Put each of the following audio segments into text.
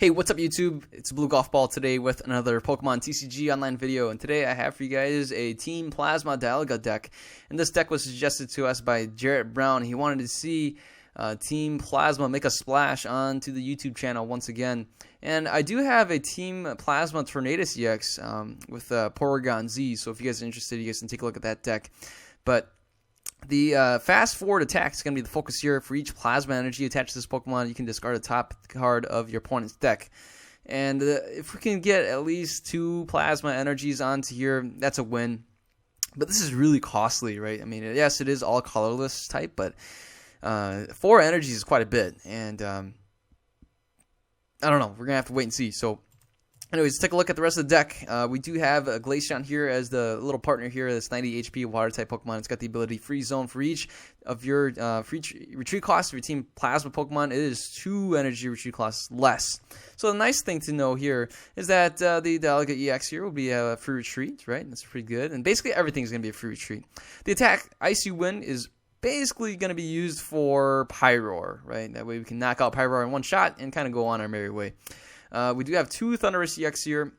Hey, what's up YouTube? It's Blue Golf Ball today with another Pokemon TCG online video, and today I have for you guys a Team Plasma Dialga deck. And this deck was suggested to us by Jarrett Brown. He wanted to see Team Plasma make a splash onto the YouTube channel once again. And I do have a Team Plasma Tornadus EX with Porygon Z, so if you guys are interested, you guys can take a look at that deck. But the fast forward attack is going to be the focus here. For each plasma energy attached to this Pokemon, you can discard a top card of your opponent's deck. And if we can get at least 2 plasma energies onto here, that's a win. But this is really costly, right? I mean, yes, it is all colorless type, but 4 energies is quite a bit. And I don't know. We're going to have to wait and see. So anyways, take a look at the rest of the deck. We do have a Glaceon here as the little partner here. This 90 HP water-type Pokemon. It's got the ability Freeze Zone. For each of your retreat costs of your Team Plasma Pokemon, it is 2 energy retreat costs less. So the nice thing to know here is that the Dialga EX here will be a free retreat, right? That's pretty good. And basically everything's going to be a free retreat. The attack, Icy Wind, is basically going to be used for Pyroar, right? That way we can knock out Pyroar in one shot and kind of go on our merry way. We do have 2 Thunderous EX here.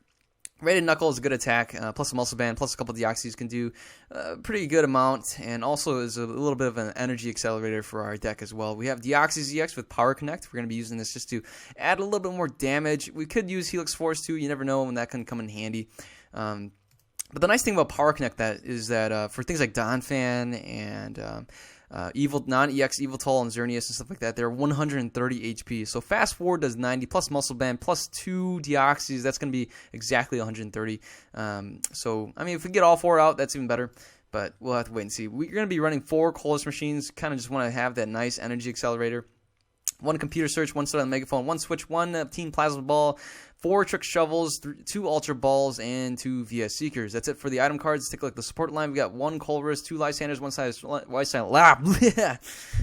Rated Knuckle is a good attack, plus a Muscle Band, plus a couple of Deoxys can do a pretty good amount, and also is a little bit of an energy accelerator for our deck as well. We have Deoxys EX with Power Connect. We're going to be using this just to add a little bit more damage. We could use Helix Force too. You never know when that can come in handy. But the nice thing about Power Connect is that for things like Donphan and non-EX Yveltal and Xerneas and stuff like that, they're 130 HP. So fast forward does 90 plus Muscle Band plus 2 Deoxys. That's going to be exactly 130. So I mean, if we get all 4 out, that's even better. But we'll have to wait and see. We're going to be running 4 Colorless Machines. Kind of just want to have that nice energy accelerator. 1 Computer Search, 1 Start on the Megaphone, 1 Switch, 1 Team Plasma Ball, 4 Trick Shovels, 2 Ultra Balls, and 2 VS Seekers. That's it for the item cards. Let's take a look at the support line. We got 1 Colress, 2 Lysanders, 1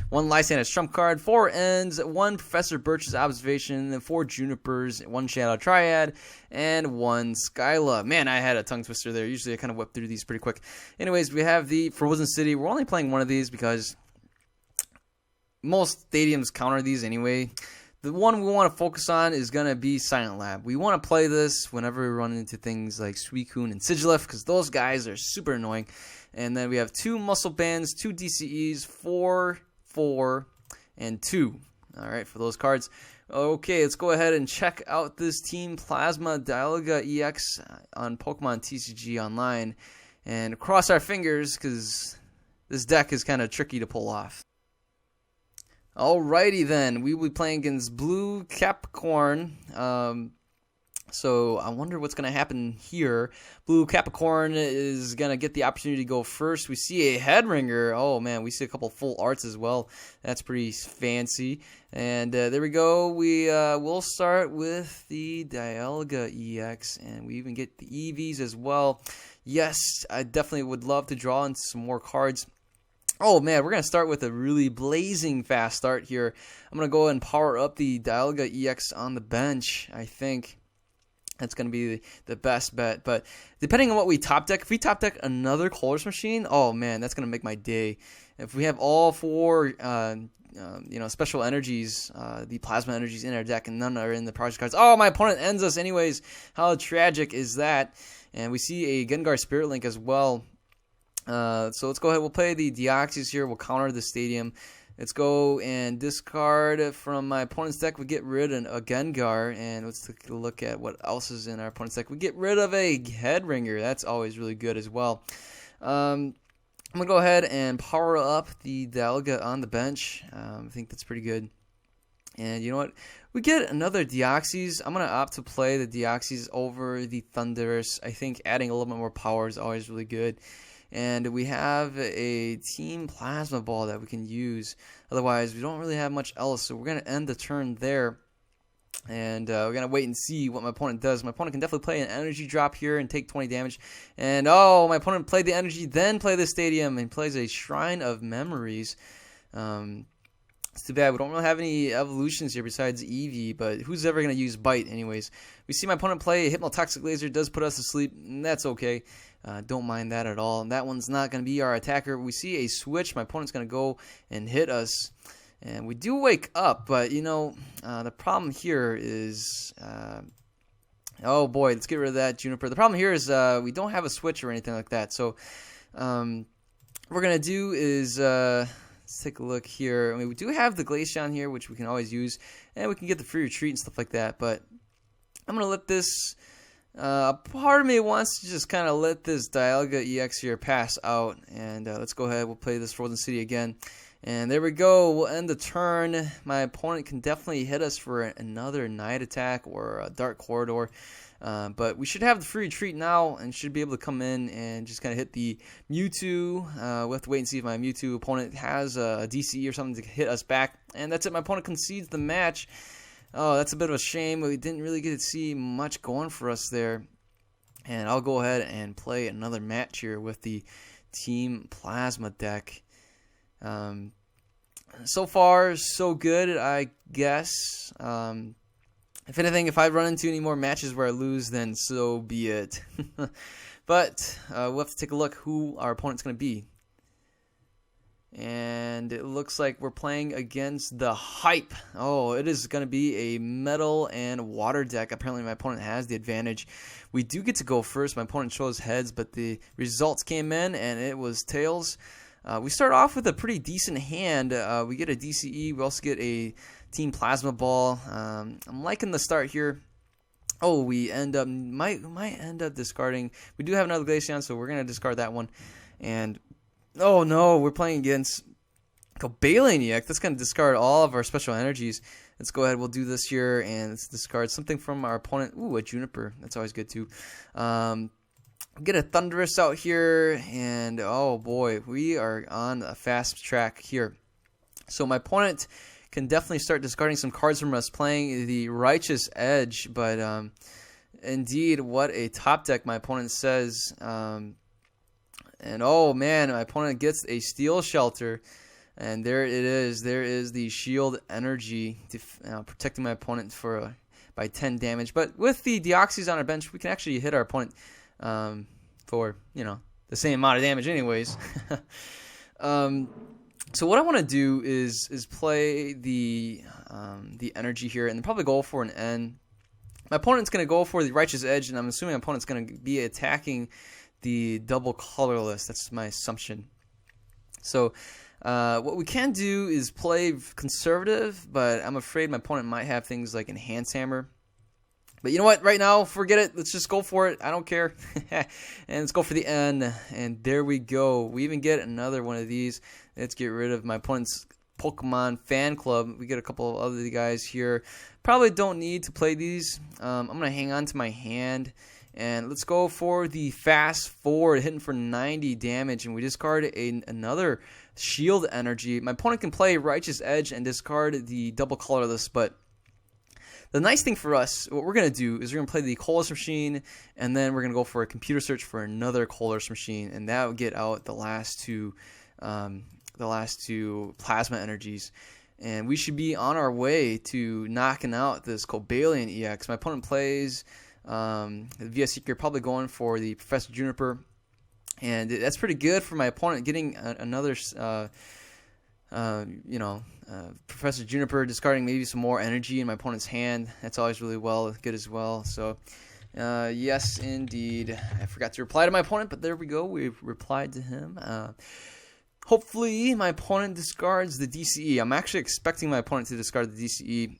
Lysanders Trump card, 4 Ends, 1 Professor Birch's Observation, 4 Junipers, 1 Shadow Triad, and 1 Skyla. Man, I had a tongue twister there. Usually I kind of whip through these pretty quick. Anyways, we have the Frozen City. We're only playing one of these because most stadiums counter these anyway. The one we want to focus on is going to be Silent Lab. We want to play this whenever we run into things like Suicune and Sigilyph, because those guys are super annoying. And then we have 2 Muscle Bands, 2 DCEs, 4, 4, and 2. Alright, for those cards. Okay, let's go ahead and check out this Team Plasma Dialga EX on Pokemon TCG Online. And cross our fingers, because this deck is kind of tricky to pull off. Alrighty then, we will be playing against Blue Capricorn. So I wonder what's going to happen here. Blue Capricorn is going to get the opportunity to go first. We see a Headringer. Oh man, we see a couple full arts as well. That's pretty fancy. And there we go. We'll start with the Dialga EX, and we even get the EVs as well. Yes, I definitely would love to draw in some more cards. Oh man, we're going to start with a really blazing fast start here. I'm going to go ahead and power up the Dialga EX on the bench. I think that's going to be the best bet. But depending on what we top deck, if we top deck another Colorless Machine, oh man, that's going to make my day. If we have all 4 special energies, the plasma energies in our deck, and none are in the project cards. Oh, my opponent ends us anyways. How tragic is that? And we see a Gengar Spirit Link as well. So let's go ahead. We'll play the Deoxys here. We'll counter the Stadium. Let's go and discard from my opponent's deck. We get rid of a Gengar, and let's take a look at what else is in our opponent's deck. We get rid of a Headringer. That's always really good as well. I'm gonna go ahead and power up the Dialga on the bench. I think that's pretty good. And you know what? We get another Deoxys. I'm going to opt to play the Deoxys over the Thunderous. I think adding a little bit more power is always really good. And we have a Team Plasma Ball that we can use. Otherwise, we don't really have much else. So we're going to end the turn there. And we're going to wait and see what my opponent does. My opponent can definitely play an energy drop here and take 20 damage. And oh, my opponent played the energy, then play the Stadium, and plays a Shrine of Memories. It's too bad. We don't really have any evolutions here besides Eevee, but who's ever going to use Bite anyways? We see my opponent play a Hypnotoxic Laser. Does put us to sleep, and that's okay. Don't mind that at all. And that one's not going to be our attacker. We see a switch. My opponent's going to go and hit us. And we do wake up, but you know, the problem here is, oh boy, let's get rid of that Juniper. The problem here is we don't have a switch or anything like that. So what we're going to do is, let's take a look here. I mean, we do have the Glaceon here, which we can always use, and we can get the free retreat and stuff like that, but I'm going to let this, part of me wants to just kind of let this Dialga EX here pass out, and let's go ahead, we'll play this Frozen City again. And there we go, we'll end the turn. My opponent can definitely hit us for another Night Attack or a Dark Corridor. But we should have the free retreat now and should be able to come in and just kind of hit the Mewtwo. We'll have to wait and see if my Mewtwo opponent has a DCE or something to hit us back. And that's it, my opponent concedes the match. Oh, that's a bit of a shame. We didn't really get to see much going for us there. And I'll go ahead and play another match here with the Team Plasma deck. So far, so good, I guess. If anything, if I run into any more matches where I lose, then so be it. But we'll have to take a look who our opponent's going to be. And it looks like we're playing against the Hype. Oh, it is going to be a Metal and Water deck. Apparently my opponent has the advantage. We do get to go first. My opponent chose heads, but the results came in and it was tails. We start off with a pretty decent hand. We get a DCE. We also get a Team Plasma Ball. I'm liking the start here. Oh, we end up might end up discarding. We do have another Glaceon, so we're gonna discard that one. And oh no, we're playing against Cobalion EX. That's gonna discard all of our special energies. Let's go ahead. We'll do this here and let's discard something from our opponent. Ooh, a Juniper. That's always good too. Get a Thunderous out here, and oh boy, we are on a fast track here. So my opponent can definitely start discarding some cards from us, playing the Righteous Edge, but indeed, what a top deck my opponent says. And oh man, my opponent gets a Steel Shelter, and there it is. There is the Shield Energy protecting my opponent for by 10 damage. But with the Deoxys on our bench, we can actually hit our opponent for, you know, the same amount of damage anyways. So what I want to do is play the energy here and probably go for an N. My opponent's going to go for the Righteous Edge, and I'm assuming my opponent's going to be attacking the double colorless. That's my assumption. So what we can do is play conservative, but I'm afraid my opponent might have things like Enhance Hammer. But you know what? Right now, forget it. Let's just go for it. I don't care. And let's go for the N. And there we go. We even get another one of these. Let's get rid of my opponent's Pokemon fan club. We get a couple of other guys here. Probably don't need to play these. I'm going to hang on to my hand. And let's go for the Fast Forward, hitting for 90 damage. And we discard another Shield Energy. My opponent can play Righteous Edge and discard the double colorless, but the nice thing for us, what we're going to do is we're going to play the Colorless Machine, and then we're going to go for a computer search for another Colorless Machine, and that will get out the last two Plasma Energies. And we should be on our way to knocking out this Cobalion EX. My opponent plays the VS Seeker, probably going for the Professor Juniper, and that's pretty good for my opponent getting another Professor Juniper, discarding maybe some more energy in my opponent's hand. That's always really good as well. So, yes, indeed. I forgot to reply to my opponent, but there we go. We've replied to him. Hopefully, my opponent discards the DCE. I'm actually expecting my opponent to discard the DCE.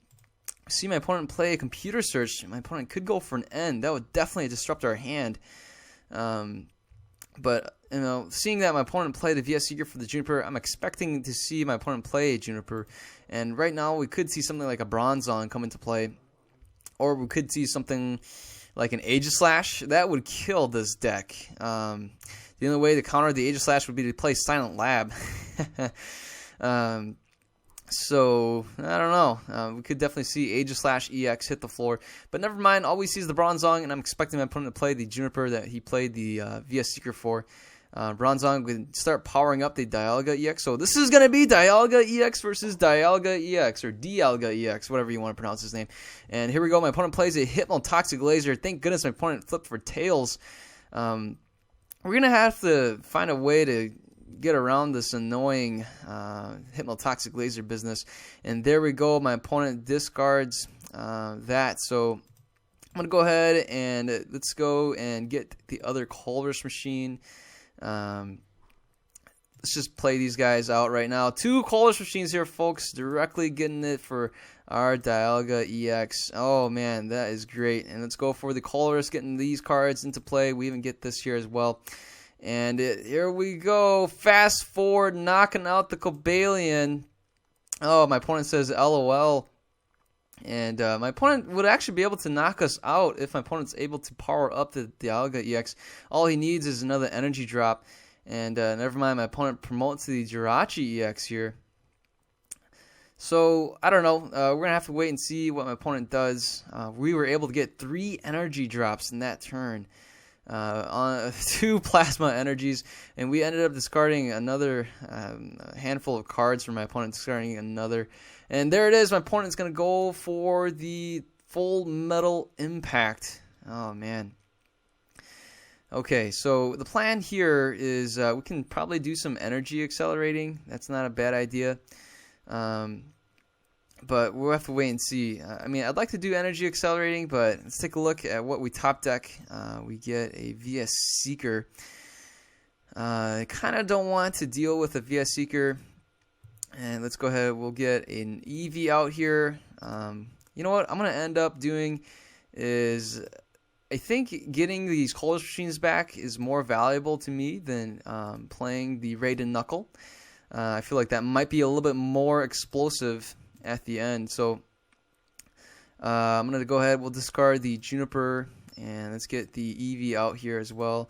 See my opponent play a computer search. My opponent could go for an N. That would definitely disrupt our hand. But, you know, seeing that my opponent played the VS Seeker for the Juniper, I'm expecting to see my opponent play a Juniper. And right now, we could see something like a Bronzong come into play. Or we could see something like an Aegislash. That would kill this deck. The only way to counter the Aegislash would be to play Silent Lab. So, I don't know. We could definitely see Aegislash EX hit the floor. But never mind. All we see is the Bronzong, and I'm expecting my opponent to play the Juniper that he played the VS Seeker for. Bronzong would start powering up the Dialga EX. So this is going to be Dialga EX versus Dialga EX, or Dialga EX, whatever you want to pronounce his name. And here we go. My opponent plays a Hypnotoxic Laser. Thank goodness my opponent flipped for tails. We're going to have to find a way to get around this annoying hypnotoxic laser business. And there we go. My opponent discards that. So I'm going to go ahead and let's go and get the other Colress machine. Let's just play these guys out right now. 2 Colress machines here, folks. Directly getting it for our Dialga EX. Oh, man, that is great. And let's go for the Colress, getting these cards into play. We even get this here as well. And here we go. Fast forward, knocking out the Cobalion. Oh, my opponent says LOL. And my opponent would actually be able to knock us out if my opponent's able to power up the Dialga EX. All he needs is another energy drop. And never mind, my opponent promotes the Jirachi EX here. So, I don't know. We're going to have to wait and see what my opponent does. We were able to get 3 energy drops in that turn. On 2 plasma energies, and we ended up discarding another handful of cards from my opponent, discarding another. And there it is. My opponent's going to go for the Full Metal Impact. Oh, man. Okay, so the plan here is we can probably do some energy accelerating. That's not a bad idea. But we'll have to wait and see. I mean, I'd like to do energy accelerating, but let's take a look at what we top deck. We get a VS Seeker. I kind of don't want to deal with a VS Seeker. And let's go ahead. We'll get an EV out here. You know what I'm going to end up doing is I think getting these Colress machines back is more valuable to me than playing the Raiden Knuckle. I feel like that might be a little bit more explosive at the end. So I'm going to go ahead. We'll discard the Juniper, and let's get the EV out here as well.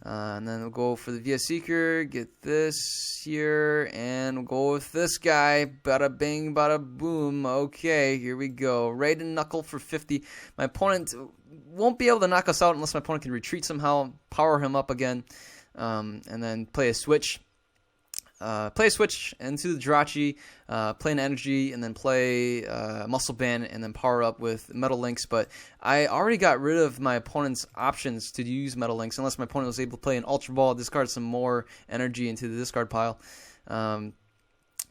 And then we'll go for the VS Seeker, get this here, and we'll go with this guy. Bada bing, bada boom. Okay, here we go. Raiden Knuckle for 50. My opponent won't be able to knock us out unless my opponent can retreat somehow, power him up again, and then play a switch. Play a switch into the Jirachi, play an energy, and then play Muscle Band, and then power up with Metal Links. But I already got rid of my opponent's options to use Metal Links, unless my opponent was able to play an Ultra Ball, discard some more energy into the discard pile. My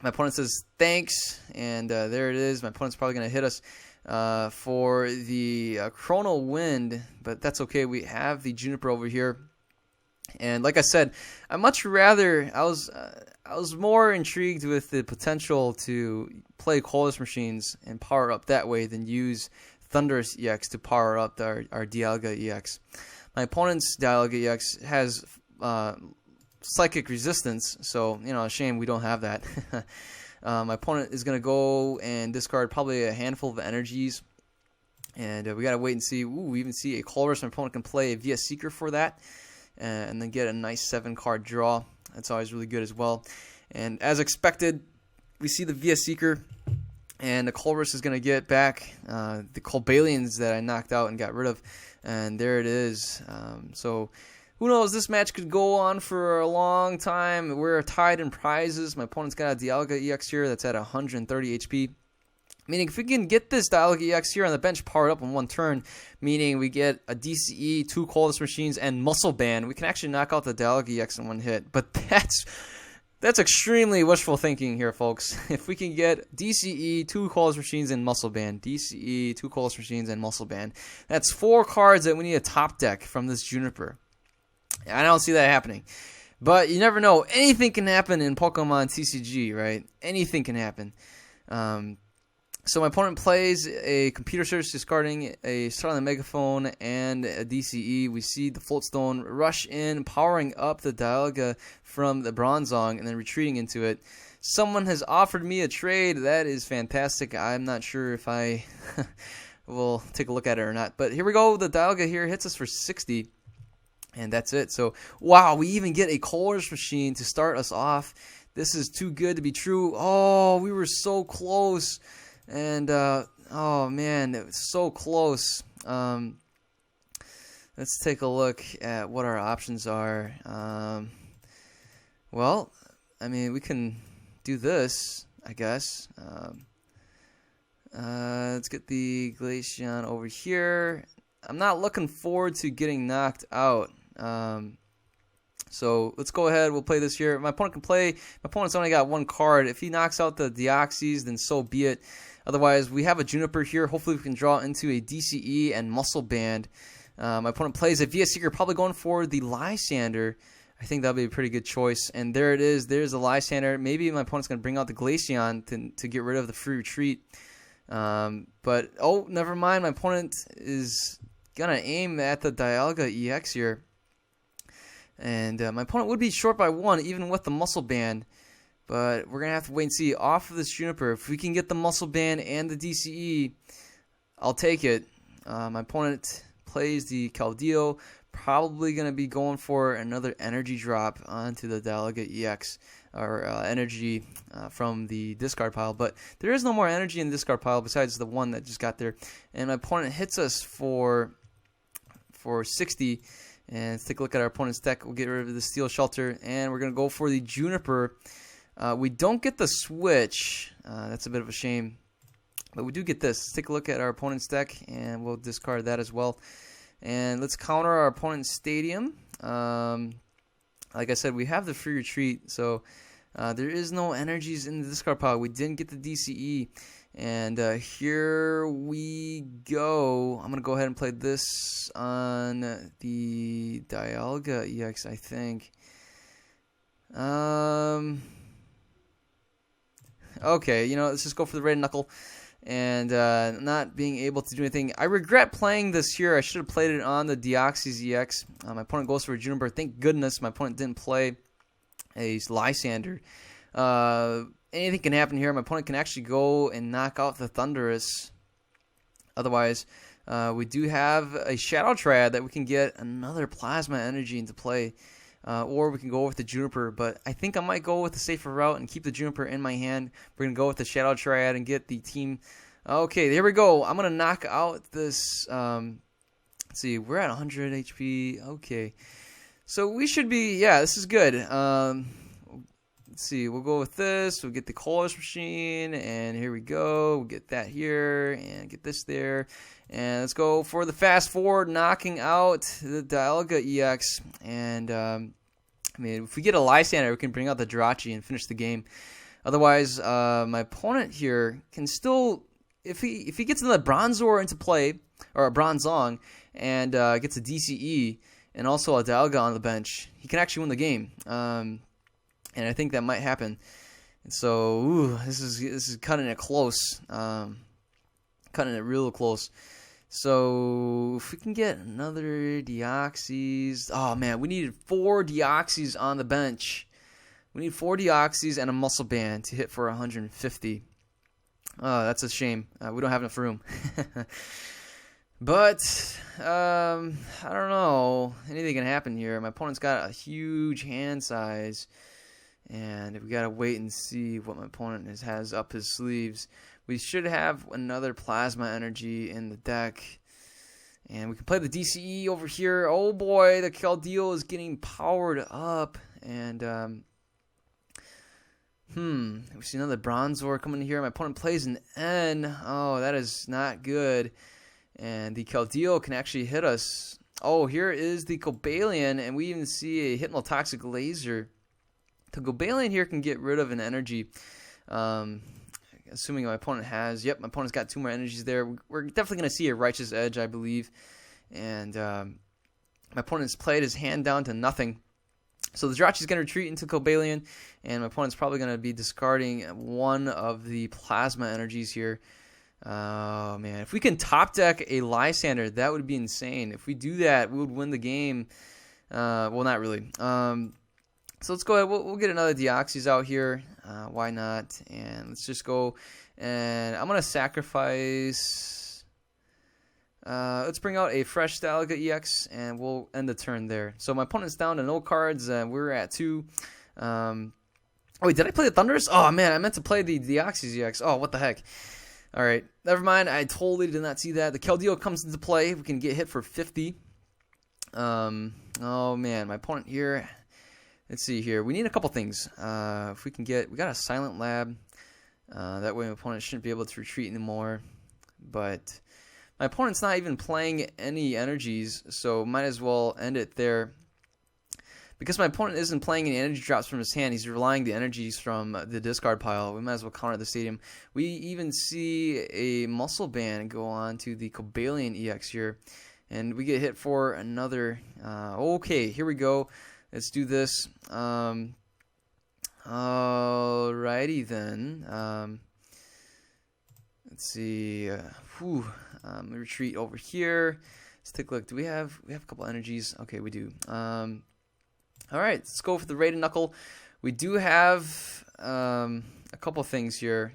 opponent says thanks, and there it is. My opponent's probably going to hit us for the Chrono Wind, but that's okay. We have the Juniper over here. And like I said, I was more intrigued with the potential to play Colress machines and power up that way than use Thunderous EX to power up our Dialga EX. My opponent's Dialga EX has psychic resistance, so a shame we don't have that. My opponent is going to go and discard probably a handful of energies, and we got to wait and see. Ooh, we even see a Colress. My opponent can play a VS Seeker for that. And then get a nice 7-card draw. That's always really good as well. And as expected, we see the VS Seeker, and the Colress is going to get back the Cobalions that I knocked out and got rid of. And there it is. So who knows? This match could go on for a long time. We're tied in prizes. My opponent's got a Dialga EX here that's at 130 HP. Meaning if we can get this Dialga EX here on the bench powered up in one turn, meaning we get a DCE, 2 Colress machines, and Muscle Band, we can actually knock out the Dialga EX in one hit. But that's extremely wishful thinking here, folks. If we can get DCE, 2 Colress machines, and Muscle Band, DCE, 2 Colress machines, and Muscle Band, that's 4 cards that we need a top deck from this Juniper. I don't see that happening. But you never know. Anything can happen in Pokemon TCG, right? Anything can happen. So my opponent plays a Computer Search, discarding a Starlight Megaphone and a DCE. We see the Floatstone rush in, powering up the Dialga from the Bronzong, and then retreating into it. Someone has offered me a trade. That is fantastic. I'm not sure if I will take a look at it or not. But here we go. The Dialga here hits us for 60. And that's it. So, wow, we even get a Colress machine to start us off. This is too good to be true. Oh, we were so close. And, oh, man, it was so close. Let's take a look at what our options are. Well, I mean, we can do this, I guess. Let's get the Glaceon over here. I'm not looking forward to getting knocked out. So let's go ahead. We'll play this here. My opponent can play. My opponent's only got one card. If he knocks out the Deoxys, then so be it. Otherwise, we have a Juniper here. Hopefully, we can draw into a DCE and Muscle Band. My opponent plays a VS Seeker, probably going for the Lysander. I think that'll be a pretty good choice. And there it is. There's the Lysander. Maybe my opponent's going to bring out the Glaceon to get rid of the free retreat. But, oh, never mind. My opponent is going to aim at the Dialga EX here. And my opponent would be short by 1, even with the Muscle Band. But we're going to have to wait and see. Off of this Juniper, if we can get the Muscle Band and the DCE, I'll take it. My opponent plays the Keldeo. Probably going to be going for another energy drop onto the Dialga EX. Or energy from the discard pile. But there is no more energy in the discard pile besides the one that just got there. And my opponent hits us for 60. And let's take a look at our opponent's deck. We'll get rid of the Steel Shelter, and we're going to go for the Juniper. We don't get the switch. That's a bit of a shame. But we do get this. Let's take a look at our opponent's deck, and we'll discard that as well. And let's counter our opponent's Stadium. Like I said, we have the free retreat, so there is no energies in the discard pile. We didn't get the DCE. And here we go. I'm going to go ahead and play this on the Dialga EX, I think. Okay, let's just go for the Red Knuckle. And not being able to do anything. I regret playing this here. I should have played it on the Deoxys EX. My opponent goes for a Juniper. Thank goodness my opponent didn't play a Lysander. Anything can happen here. My opponent can actually go and knock out the Thundurus. Otherwise, we do have a Shadow Triad that we can get another Plasma Energy into play. Or we can go with the Juniper. But I think I might go with the safer route and keep the Juniper in my hand. We're going to go with the Shadow Triad and get the team. Okay, here we go. I'm going to knock out this. Let's see, we're at 100 HP. Okay. So we should be, yeah, this is good. Let's see, we'll go with this. We'll get the Colors Machine, and here we go. We'll get that here, and get this there. And let's go for the fast forward, knocking out the Dialga EX. And, I mean, if we get a Lysander, we can bring out the Jirachi and finish the game. Otherwise, my opponent here can still, if he gets another Bronzor into play, or a Bronzong, and gets a DCE, and also a Dialga on the bench, he can actually win the game. And I think that might happen. And so, ooh, this is cutting it close. Cutting it real close. So, if we can get another Deoxys. Oh, man, we needed 4 Deoxys on the bench. We need 4 Deoxys and a Muscle Band to hit for 150. Oh, that's a shame. We don't have enough room. But, I don't know. Anything can happen here. My opponent's got a huge hand size. And we gotta wait and see what my opponent has up his sleeves. We should have another Plasma Energy in the deck. And we can play the DCE over here. Oh boy, the Keldeo is getting powered up. And, we see another Bronzor coming in here. My opponent plays an N. Oh, that is not good. And the Keldeo can actually hit us. Oh, here is the Cobalion. And we even see a Hypnotoxic Laser. The Cobalion here can get rid of an energy, assuming my opponent has. Yep, my opponent's got 2 more energies there. We're definitely going to see a Righteous Edge, I believe. And my opponent's played his hand down to nothing. So the Jirachi's going to retreat into Cobalion, and my opponent's probably going to be discarding one of the Plasma Energies here. Oh, man. If we can top deck a Lysander, that would be insane. If we do that, we would win the game. Well, not really. So let's go ahead. We'll get another Deoxys out here. Why not? And let's just go. And I'm going to sacrifice. Let's bring out a fresh Dialga EX, and we'll end the turn there. So my opponent's down to no cards, and we're at 2. Oh, wait, did I play the Thundurus? Oh, man, I meant to play the Deoxys EX. Oh, what the heck. All right, never mind. I totally did not see that. The Keldeo comes into play. We can get hit for 50. Oh, man, my opponent here. Let's see here. We need a couple things. If we can get, we got a Silent Lab. That way my opponent shouldn't be able to retreat anymore. But my opponent's not even playing any energies, so might as well end it there. Because my opponent isn't playing any energy drops from his hand, he's relying the energies from the discard pile. We might as well counter the stadium. We even see a muscle band go on to the Cobalion EX here. And we get hit for another. Okay, here we go. Let's do this. Alrighty then. Let's see. Retreat over here. Let's take a look. Do we have a couple energies? Okay, we do. All right, let's go for the Raiden Knuckle. We do have a couple things here.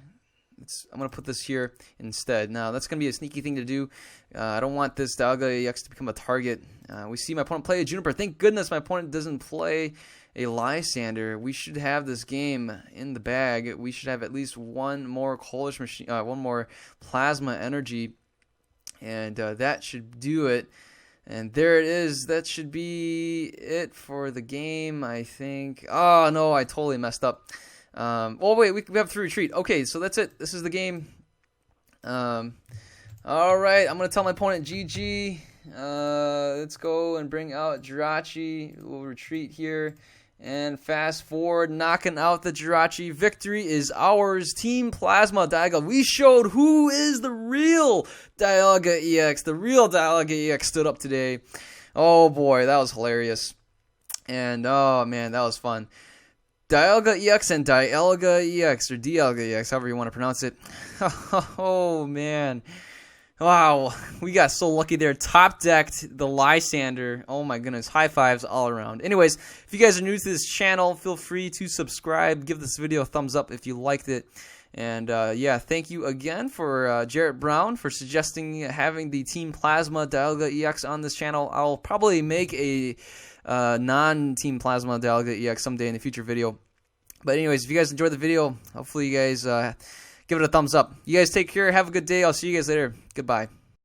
I'm going to put this here instead. Now, that's going to be a sneaky thing to do. I don't want this Dialga EX to become a target. We see my opponent play a Juniper. Thank goodness my opponent doesn't play a Lysander. We should have this game in the bag. We should have at least one more Coalish machine, one more Plasma Energy, and that should do it. And there it is. That should be it for the game, I think. Oh, no, I totally messed up. Oh, wait, we have to retreat. Okay, so that's it. This is the game. All right, I'm going to tell my opponent GG. Let's go and bring out Jirachi. We'll retreat here. And fast forward, knocking out the Jirachi. Victory is ours. Team Plasma Dialga. We showed who is the real Dialga EX. The real Dialga EX stood up today. Oh boy, that was hilarious. And oh man, that was fun. Dialga EX and Dialga EX, or Dialga EX, however you want to pronounce it. Oh man. Wow, we got so lucky there. Top decked the Lysander. Oh my goodness, high fives all around. Anyways, if you guys are new to this channel, feel free to subscribe. Give this video a thumbs up if you liked it. And yeah, thank you again for Jarrett Brown for suggesting having the Team Plasma Dialga EX on this channel. I'll probably make a non-Team Plasma Dialga EX someday in the future video. But anyways, if you guys enjoyed the video, hopefully you guys give it a thumbs up. You guys take care. Have a good day. I'll see you guys later. Goodbye.